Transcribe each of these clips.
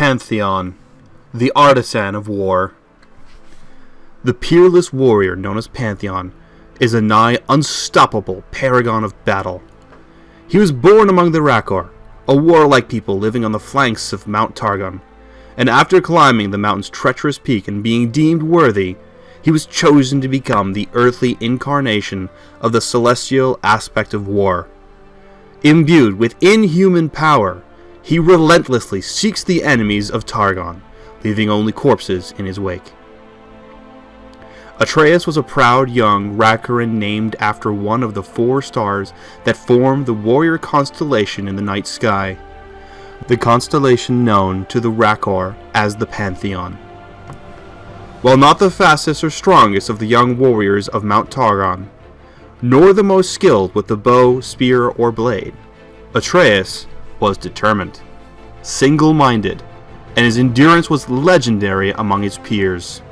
Pantheon, the artisan of war. The peerless warrior known as Pantheon is a nigh unstoppable paragon of battle. He was born among the Rakor, a warlike people living on the flanks of Mount Targon, and after climbing the mountain's treacherous peak and being deemed worthy, he was chosen to become the earthly incarnation of the celestial aspect of war. Imbued with inhuman power, he relentlessly seeks the enemies of Targon, leaving only corpses in his wake. Atreus was a proud young Rakoran named after one of the 4 stars that form the warrior constellation in the night sky, the constellation known to the Rakor as the Pantheon. While not the fastest or strongest of the young warriors of Mount Targon, nor the most skilled with the bow, spear, or blade, Atreus was determined, single-minded, and his endurance was legendary among his peers.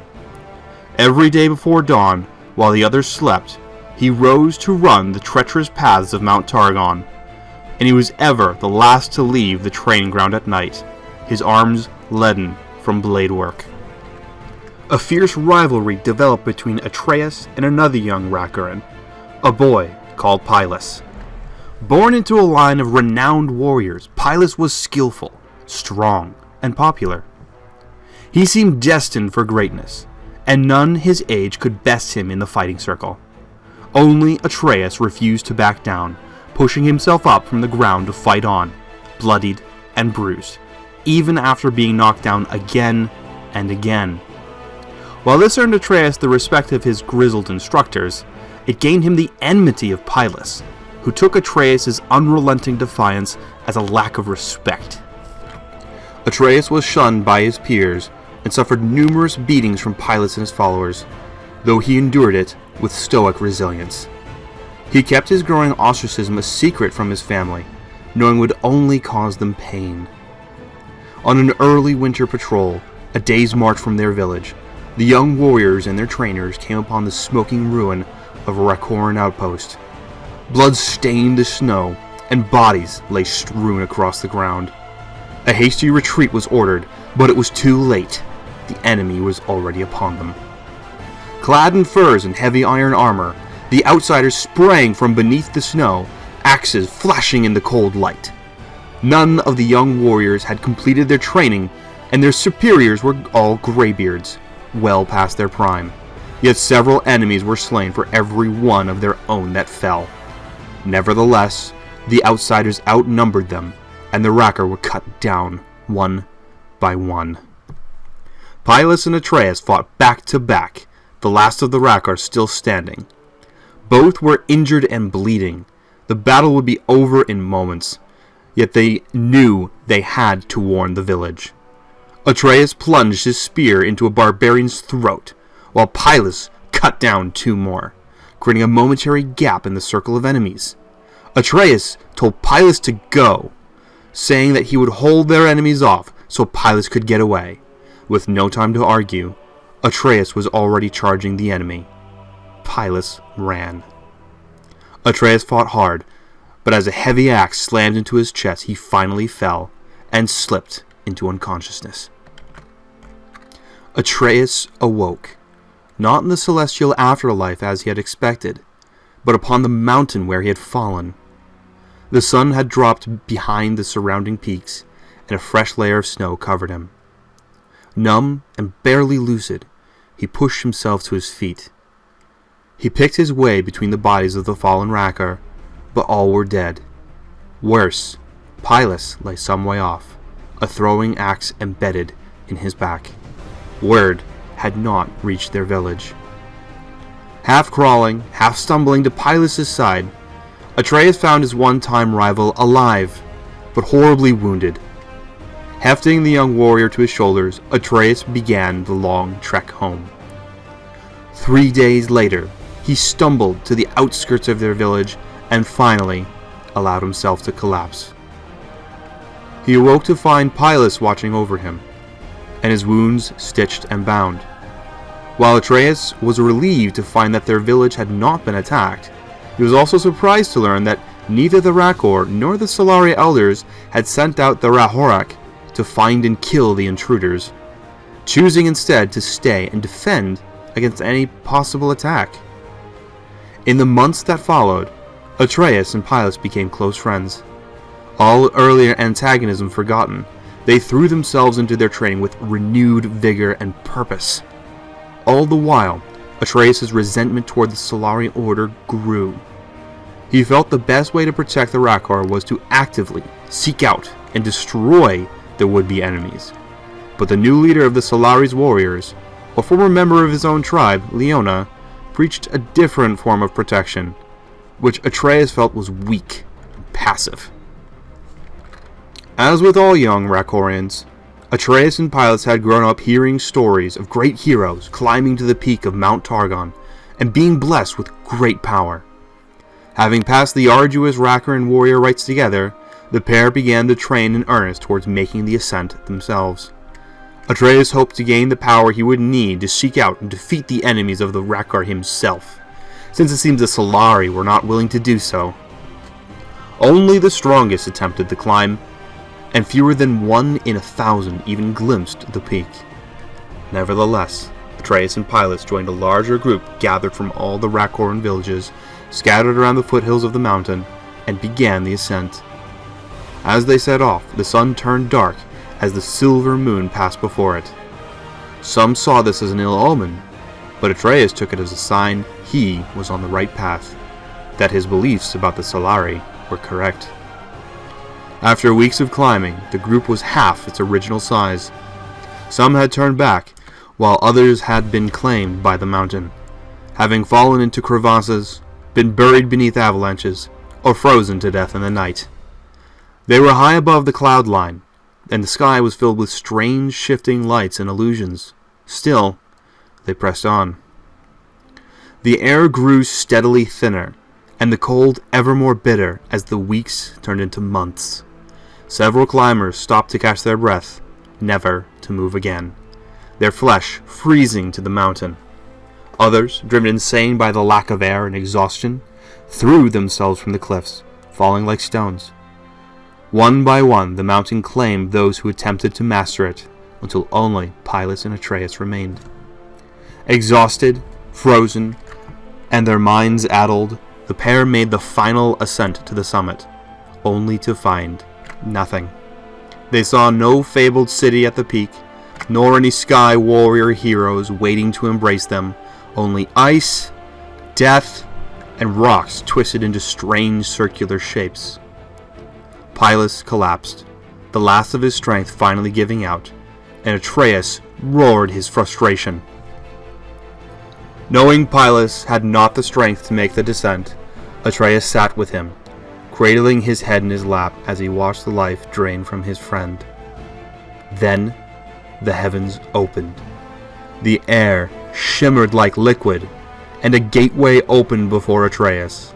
Every day before dawn, while the others slept, he rose to run the treacherous paths of Mount Targon, and he was ever the last to leave the training ground at night, his arms leaden from blade work. A fierce rivalry developed between Atreus and another young Rakoran, a boy called Pylus. Born into a line of renowned warriors, Pylus was skillful, strong, and popular. He seemed destined for greatness, and none his age could best him in the fighting circle. Only Atreus refused to back down, pushing himself up from the ground to fight on, bloodied and bruised, even after being knocked down again and again. While this earned Atreus the respect of his grizzled instructors, it gained him the enmity of Pylus, who took Atreus' unrelenting defiance as a lack of respect. Atreus was shunned by his peers and suffered numerous beatings from Pylus and his followers, though he endured it with stoic resilience. He kept his growing ostracism a secret from his family, knowing it would only cause them pain. On an early winter patrol, a day's march from their village, the young warriors and their trainers came upon the smoking ruin of a Rakoran outpost. Blood stained the snow, and bodies lay strewn across the ground. A hasty retreat was ordered, but it was too late. The enemy was already upon them. Clad in furs and heavy iron armor, the outsiders sprang from beneath the snow, axes flashing in the cold light. None of the young warriors had completed their training, and their superiors were all graybeards, well past their prime. Yet several enemies were slain for every one of their own that fell. Nevertheless, the outsiders outnumbered them, and the Rakor were cut down one by one. Pylus and Atreus fought back to back, the last of the Rakor still standing. Both were injured and bleeding. The battle would be over in moments, yet they knew they had to warn the village. Atreus plunged his spear into a barbarian's throat, while Pylus cut down 2 more, creating a momentary gap in the circle of enemies. Atreus told Pylus to go, saying that he would hold their enemies off so Pylus could get away. With no time to argue, Atreus was already charging the enemy. Pylus ran. Atreus fought hard, but as a heavy axe slammed into his chest, he finally fell and slipped into unconsciousness. Atreus awoke, not in the celestial afterlife as he had expected, but upon the mountain where he had fallen. The sun had dropped behind the surrounding peaks, and a fresh layer of snow covered him. Numb and barely lucid, he pushed himself to his feet. He picked his way between the bodies of the fallen Rakor, but all were dead. Worse, Pylus lay some way off, a throwing axe embedded in his back. Word had not reached their village. Half crawling, half stumbling to Pylus' side, Atreus found his one-time rival alive, but horribly wounded. Hefting the young warrior to his shoulders, Atreus began the long trek home. 3 days later, he stumbled to the outskirts of their village and finally allowed himself to collapse. He awoke to find Pylus watching over him, and his wounds stitched and bound. While Atreus was relieved to find that their village had not been attacked, he was also surprised to learn that neither the Rakor nor the Solari elders had sent out the Rahorak to find and kill the intruders, choosing instead to stay and defend against any possible attack. In the months that followed, Atreus and Pylus became close friends. All earlier antagonism forgotten, they threw themselves into their training with renewed vigor and purpose. All the while, Atreus' resentment toward the Solari Order grew. He felt the best way to protect the Rakor was to actively seek out and destroy the would-be enemies. But the new leader of the Solari's warriors, a former member of his own tribe, Leona, preached a different form of protection, which Atreus felt was weak and passive. As with all young Rakorians, Atreus and Pylus had grown up hearing stories of great heroes climbing to the peak of Mount Targon and being blessed with great power. Having passed the arduous Rakoran warrior rites together, the pair began to train in earnest towards making the ascent themselves. Atreus hoped to gain the power he would need to seek out and defeat the enemies of the Rakor himself, since it seems the Solari were not willing to do so. Only the strongest attempted the climb, and fewer than 1 in 1,000 even glimpsed the peak. Nevertheless, Atreus and Pylus joined a larger group gathered from all the Rakoran villages scattered around the foothills of the mountain, and began the ascent. As they set off, the sun turned dark as the silver moon passed before it. Some saw this as an ill omen, but Atreus took it as a sign he was on the right path, that his beliefs about the Solari were correct. After weeks of climbing, the group was half its original size. Some had turned back, while others had been claimed by the mountain, having fallen into crevasses, been buried beneath avalanches, or frozen to death in the night. They were high above the cloud line, and the sky was filled with strange shifting lights and illusions. Still, they pressed on. The air grew steadily thinner, and the cold ever more bitter as the weeks turned into months. Several climbers stopped to catch their breath, never to move again, their flesh freezing to the mountain. Others, driven insane by the lack of air and exhaustion, threw themselves from the cliffs, falling like stones. One by one, the mountain claimed those who attempted to master it, until only Pylus and Atreus remained. Exhausted, frozen, and their minds addled, the pair made the final ascent to the summit, only to find nothing. They saw no fabled city at the peak, nor any sky warrior heroes waiting to embrace them, only ice, death, and rocks twisted into strange circular shapes. Pylus collapsed, the last of his strength finally giving out, and Atreus roared his frustration. Knowing Pylus had not the strength to make the descent, Atreus sat with him, cradling his head in his lap as he watched the life drain from his friend. Then, the heavens opened. The air shimmered like liquid, and a gateway opened before Atreus.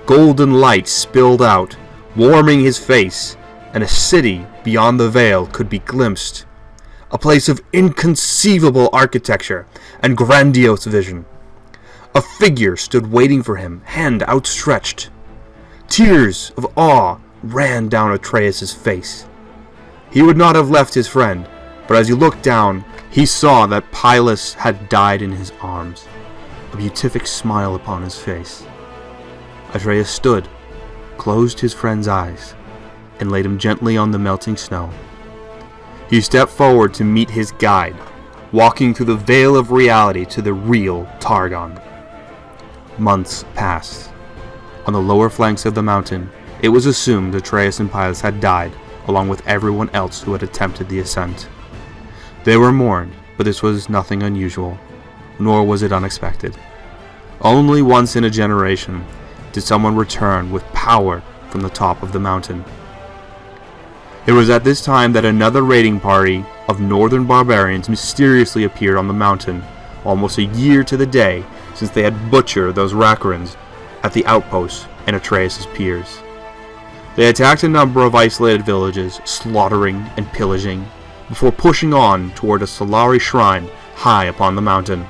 Golden light spilled out, warming his face, and a city beyond the veil could be glimpsed. A place of inconceivable architecture and grandiose vision. A figure stood waiting for him, hand outstretched. Tears of awe ran down Atreus' face. He would not have left his friend, but as he looked down, he saw that Pylus had died in his arms, a beatific smile upon his face. Atreus stood, closed his friend's eyes, and laid him gently on the melting snow. He stepped forward to meet his guide, walking through the veil of reality to the real Targon. Months passed. On the lower flanks of the mountain, it was assumed Atreus and Pylus had died, along with everyone else who had attempted the ascent. They were mourned, but this was nothing unusual, nor was it unexpected. Only once in a generation did someone return with power from the top of the mountain. It was at this time that another raiding party of northern barbarians mysteriously appeared on the mountain, almost a year to the day since they had butchered those Rakorans at the outposts and Atreus' peers. They attacked a number of isolated villages, slaughtering and pillaging, before pushing on toward a Solari shrine high upon the mountain.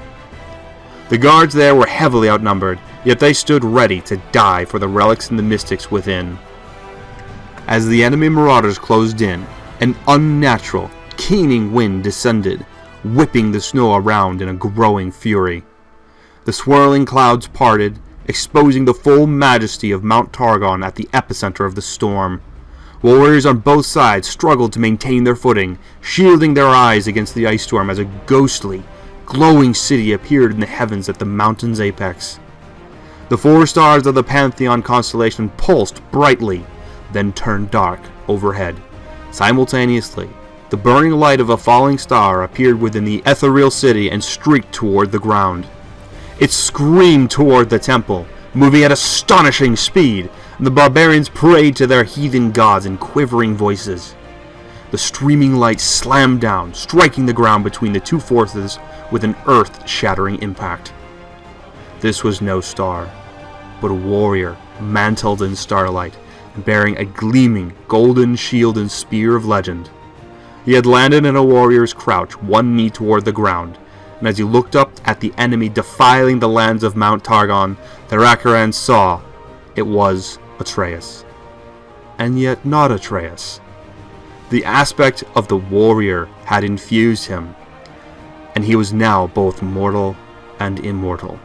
The guards there were heavily outnumbered, yet they stood ready to die for the relics and the mystics within. As the enemy marauders closed in, An unnatural, keening wind descended, whipping the snow around in a growing fury. The swirling clouds parted, exposing the full majesty of Mount Targon at the epicenter of the storm. Warriors on both sides struggled to maintain their footing, shielding their eyes against the ice storm as a ghostly, glowing city appeared in the heavens at the mountain's apex. The 4 stars of the Pantheon constellation pulsed brightly, then turned dark overhead. Simultaneously, the burning light of a falling star appeared within the ethereal city and streaked toward the ground. It screamed toward the temple, moving at astonishing speed, and the barbarians prayed to their heathen gods in quivering voices. The streaming light slammed down, striking the ground between the 2 forces with an earth-shattering impact. This was no star, but a warrior mantled in starlight, bearing a gleaming golden shield and spear of legend. He had landed in a warrior's crouch, one knee toward the ground, and as he looked up at the enemy defiling the lands of Mount Targon, the Rakaran saw it was Atreus. And yet not Atreus. The aspect of the warrior had infused him, and he was now both mortal and immortal,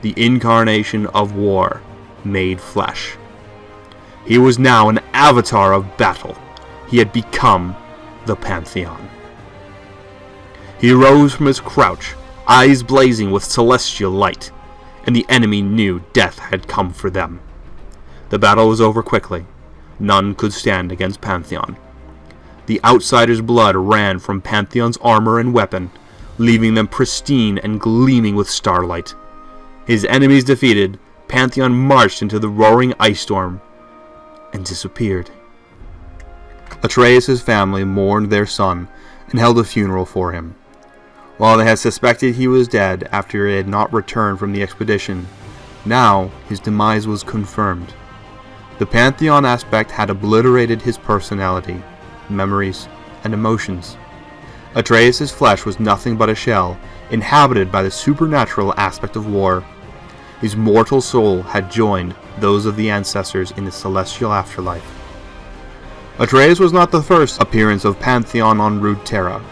the incarnation of war made flesh. He was now an avatar of battle. He had become the Pantheon. He rose from his crouch, eyes blazing with celestial light, and the enemy knew death had come for them. The battle was over quickly. None could stand against Pantheon. The outsiders' blood ran from Pantheon's armor and weapon, leaving them pristine and gleaming with starlight. His enemies defeated, Pantheon marched into the roaring ice storm and disappeared. Atreus' family mourned their son and held a funeral for him. While they had suspected he was dead after he had not returned from the expedition, now his demise was confirmed. The Pantheon aspect had obliterated his personality, memories, and emotions. Atreus' flesh was nothing but a shell, inhabited by the supernatural aspect of war. His mortal soul had joined those of the ancestors in the celestial afterlife. Atreus was not the first appearance of Pantheon on Rude Terra.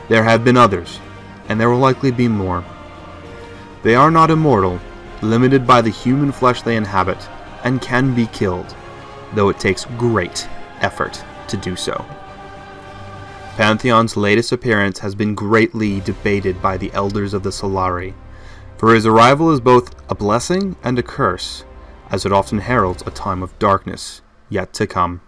There have been others, and there will likely be more. They are not immortal, limited by the human flesh they inhabit, and can be killed, though it takes great effort to do so. Pantheon's latest appearance has been greatly debated by the elders of the Solari, for his arrival is both a blessing and a curse, as it often heralds a time of darkness yet to come.